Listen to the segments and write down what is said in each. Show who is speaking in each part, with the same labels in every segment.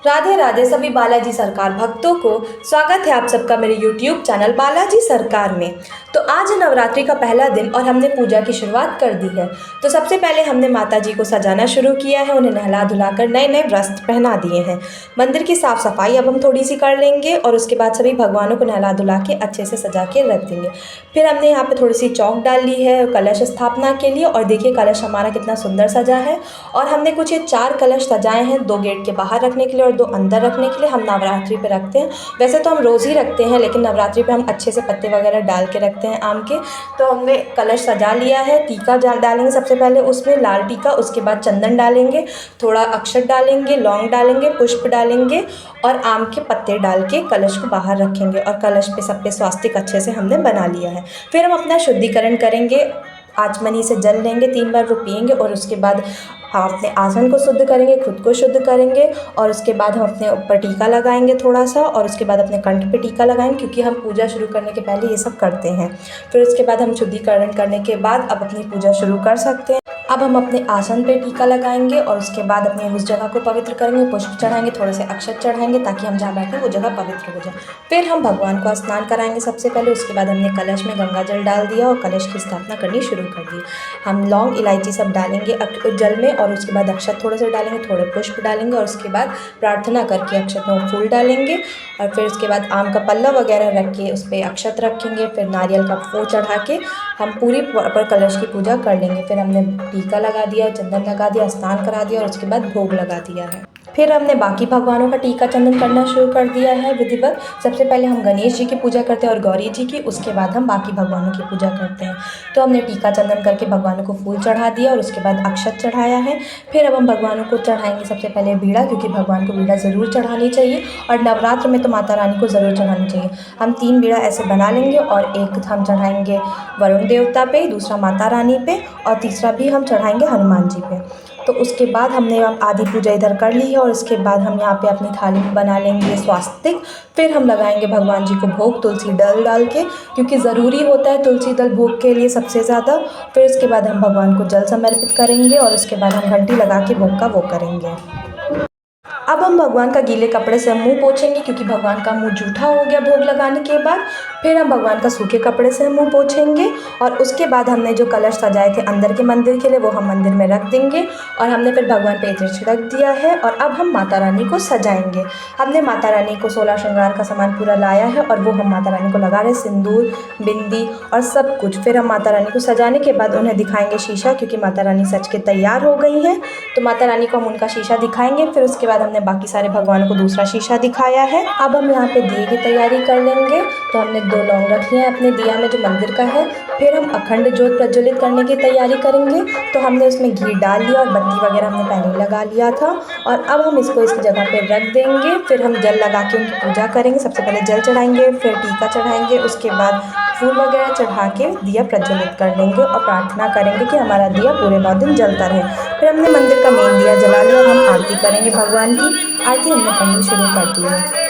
Speaker 1: राधे राधे सभी बालाजी सरकार भक्तों को स्वागत है आप सबका मेरे YouTube चैनल बालाजी सरकार में। तो आज है नवरात्रि का पहला दिन और हमने पूजा की शुरुआत कर दी है। तो सबसे पहले हमने माता जी को सजाना शुरू किया है, उन्हें नहला धुलाकर नए नए वस्त्र पहना दिए हैं। मंदिर की साफ़ सफाई अब हम थोड़ी सी कर लेंगे और उसके बाद सभी भगवानों को नहला धुला के अच्छे से सजा के रख देंगे। फिर हमने यहाँ पर थोड़ी सी चौक डाल ली है कलश स्थापना के लिए और देखिए कलश हमारा कितना सुंदर सजा है। और हमने कुछ ये 4 कलश सजाए हैं, 2 गेट के बाहर रखने के लिए और 2 अंदर रखने के लिए। हम नवरात्रि पे रखते हैं, वैसे तो हम रोज़ ही रखते हैं लेकिन नवरात्रि पे हम अच्छे से पत्ते वगैरह डाल के रखते हैं आम के। तो हमने कलश सजा लिया है। टीका डालेंगे सबसे पहले, उसमें लाल टीका, उसके बाद चंदन डालेंगे, थोड़ा अक्षत डालेंगे, लौंग डालेंगे, पुष्प डालेंगे और आम के पत्ते डाल के कलश को बाहर रखेंगे। और कलश पे सब पे स्वास्तिक अच्छे से हमने बना लिया है। फिर हम अपना शुद्धिकरण करेंगे, आचमनी से जल लेंगे, 3 बार वो पिएंगे और उसके बाद हम अपने आसन को शुद्ध करेंगे, खुद को शुद्ध करेंगे और उसके बाद हम अपने ऊपर टीका लगाएंगे थोड़ा सा और उसके बाद अपने कंठ पे टीका लगाएंगे क्योंकि हम पूजा शुरू करने के पहले ये सब करते हैं। फिर उसके बाद हम शुद्धिकरण करने के बाद अब अपनी पूजा शुरू कर सकते हैं। अब हम अपने आसन पे टीका लगाएंगे और उसके बाद अपने उस जगह को पवित्र करेंगे, पुष्प चढ़ाएंगे, थोड़े से अक्षत चढ़ाएंगे ताकि हम जहाँ बैठे वो जगह पवित्र हो जाए। फिर हम भगवान को स्नान कराएंगे सबसे पहले, उसके बाद हमने कलश में गंगा जल डाल दिया और कलश की स्थापना करनी शुरू कर दी। हम लौंग इलायची सब डालेंगे जल में और उसके बाद अक्षत थोड़े से डालेंगे, थोड़े पुष्प डालेंगे और उसके बाद प्रार्थना करके अक्षत में फूल डालेंगे और फिर उसके बाद आम का पल्ला वगैरह रख के उस पर अक्षत रखेंगे। फिर नारियल का फूल चढ़ा के हम पूरी पर कलश की पूजा कर लेंगे। फिर हमने टीका लगा दिया, चंदन लगा दिया, स्नान करा दिया और उसके बाद भोग लगा दिया है। फिर हमने बाकी भगवानों का टीका चंदन करना शुरू कर दिया है विधिवत। सबसे पहले हम गणेश जी की पूजा करते हैं और गौरी जी की, उसके बाद हम बाकी भगवानों की पूजा करते हैं। तो हमने टीका चंदन करके भगवानों को फूल चढ़ा दिया और उसके बाद अक्षत चढ़ाया है। फिर अब हम भगवानों को चढ़ाएंगे सबसे पहले बीड़ा, क्योंकि भगवान को बीड़ा ज़रूर चढ़ानी चाहिए और नवरात्र में तो माता रानी को ज़रूर चढ़ानी चाहिए। हम 3 बीड़ा ऐसे बना लेंगे और एक हम चढ़ाएंगे वरुण देवता पे, दूसरा माता रानी पे और तीसरा भी हम चढ़ाएंगे हनुमान जी पे। तो उसके बाद हमने आदि पूजा इधर कर ली है और उसके बाद हम यहाँ पे अपनी थाली में बना लेंगे स्वास्तिक। फिर हम लगाएंगे भगवान जी को भोग तुलसी दल डाल के, क्योंकि ज़रूरी होता है तुलसी दल भोग के लिए सबसे ज़्यादा। फिर उसके बाद हम भगवान को जल समर्पित करेंगे और उसके बाद हम घंटी लगा के भोग का वो करेंगे। अब हम भगवान का गीले कपड़े से मुंह पोंछेंगे क्योंकि भगवान का मुंह जूठा हो गया भोग लगाने के बाद। फिर हम भगवान का सूखे कपड़े से मुंह पोंछेंगे और उसके बाद हमने जो कलश सजाए थे अंदर के मंदिर के लिए वो हम मंदिर में रख देंगे और हमने फिर भगवान पे इत्र छिड़क दिया है। और अब हम माता रानी को सजाएंगे। हमने माता रानी को 16 श्रृंगार का सामान पूरा लाया है और वो हम माता रानी को लगा रहे, सिंदूर, बिंदी और सब कुछ। फिर हम माता रानी को सजाने के बाद उन्हें दिखाएंगे शीशा, क्योंकि माता रानी सज के तैयार हो गई हैं। तो माता रानी को हम उनका शीशा दिखाएंगे। फिर उसके बाद हमने बाकी सारे भगवानों को दूसरा शीशा दिखाया है। अब हम यहाँ पे दिए की तैयारी कर लेंगे। तो हमने 2 लौंग रख लिया है अपने दिया में जो मंदिर का है। फिर हम अखंड ज्योत प्रज्वलित करने की तैयारी करेंगे। तो हमने उसमें घी डाल लिया और बत्ती वगैरह हमने पहले लगा लिया था और अब हम इसको इस जगह पे रख देंगे। फिर हम जल लगा के उनकी पूजा करेंगे। सबसे पहले जल चढ़ाएंगे, फिर टीका चढ़ाएंगे, उसके बाद फूल वगैरह चढ़ा के दिया प्रज्वलित कर लेंगे और प्रार्थना करेंगे कि हमारा दिया पूरे 9 दिन जलता रहे। फिर हमने मंदिर का मेन दिया जला लिया और हम आरती करेंगे भगवान की। आरती हमने करनी शुरू कर दी है।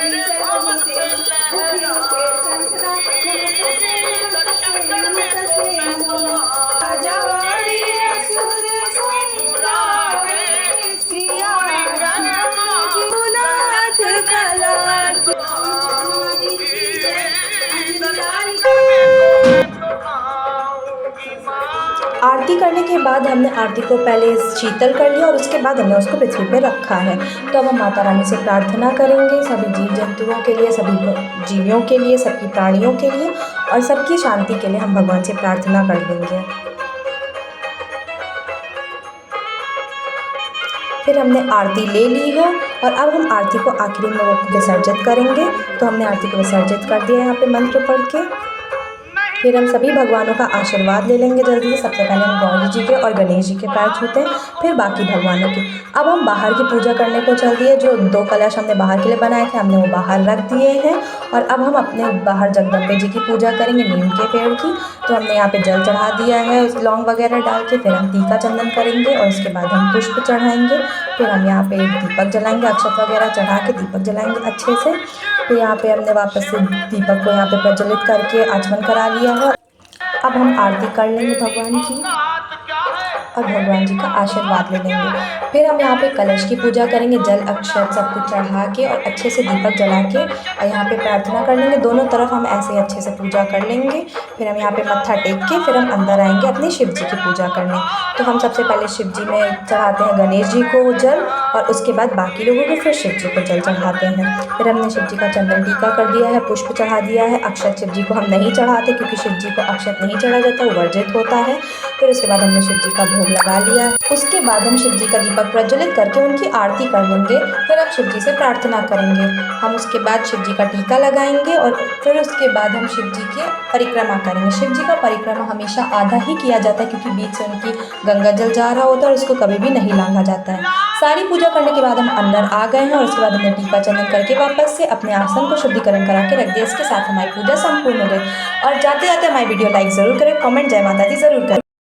Speaker 1: आरती करने के बाद हमने आरती को पहले शीतल कर लिया और उसके बाद हमने उसको पृथ्वी पे रखा है। तो अब हम माता रानी से प्रार्थना करेंगे सभी जीव जंतुओं के लिए, सभी जीवियों के लिए, सभी प्राणियों के लिए और सबकी शांति के लिए हम भगवान से प्रार्थना कर लेंगे। फिर हमने आरती ले ली है और अब हम आरती को आखिरी में विसर्जित करेंगे। तो हमने आरती को विसर्जित कर दिया यहाँ पे मंत्र पढ़ के। फिर हम सभी भगवानों का आशीर्वाद ले लेंगे जल्दी से। सबसे पहले हम गौरी जी के और गणेश जी के पैर छूते हैं, फिर बाकी भगवानों के। अब हम बाहर की पूजा करने को चल दिए। जो 2 कलश हमने बाहर के लिए बनाए थे हमने वो बाहर रख दिए हैं और अब हम अपने बाहर जगदम्बे जी की पूजा करेंगे नीम के पेड़ की। तो हमने यहाँ पे जल चढ़ा दिया है उस लौंग वगैरह डाल के। फिर हम टीका चंदन करेंगे और उसके बाद हम पुष्प चढ़ाएंगे। फिर हम यहाँ पे दीपक जलाएंगे, अक्षत वगैरह चढ़ा के दीपक जलाएंगे अच्छे से। तो यहाँ पे हमने वापस से दीपक को यहाँ पे प्रज्वलित करके आचमन करा लिया है। अब हम आरती कर लेंगे भगवान की। और भगवान जी का आशीर्वाद ले लेंगे। फिर हम यहाँ पे कलश की पूजा करेंगे, जल अक्षत सब कुछ चढ़ा के और अच्छे से दीपक जला के और यहाँ पे प्रार्थना कर लेंगे। दोनों तरफ हम ऐसे अच्छे से पूजा कर लेंगे। फिर हम यहाँ पे मत्था टेक के फिर हम अंदर आएंगे अपने शिव जी की पूजा करने। तो हम सबसे पहले शिव जी में चढ़ाते हैं गणेश जी को जल और उसके बाद बाकी लोगों को फिर शिव जी को जल चढ़ाते हैं। फिर हमने शिव जी का चंदन टीका कर दिया है, पुष्प चढ़ा दिया है। अक्षत शिव जी को हम नहीं चढ़ाते क्योंकि शिव जी को अक्षत नहीं चढ़ा जाता, वो वर्जित होता है। फिर उसके बाद हमने शिव जी का भोग लगा लिया है। उसके बाद हम शिव जी का दीपक प्रज्वलित करके उनकी आरती कर लेंगे। फिर हम शिव जी से प्रार्थना करेंगे। हम उसके बाद शिव जी का टीका लगाएंगे और फिर उसके बाद हम शिव जी की परिक्रमा करेंगे। शिव जी का परिक्रमा हमेशा आधा ही किया जाता है क्योंकि बीच से उनकी गंगा जल जा रहा होता है और उसको कभी भी नहीं लांघा जाता है। सारी पूजा करने के बाद हम अंदर आ गए हैं और उसके बाद हमने टीका चंदन करके वापस से अपने आसन को शुद्धिकरण करा के रख दिया। इसके साथ हमारी पूजा संपूर्ण हो गई। और जाते जाते हमारी वीडियो लाइक ज़रूर करें, कमेंट जय माता दी ज़रूर करें।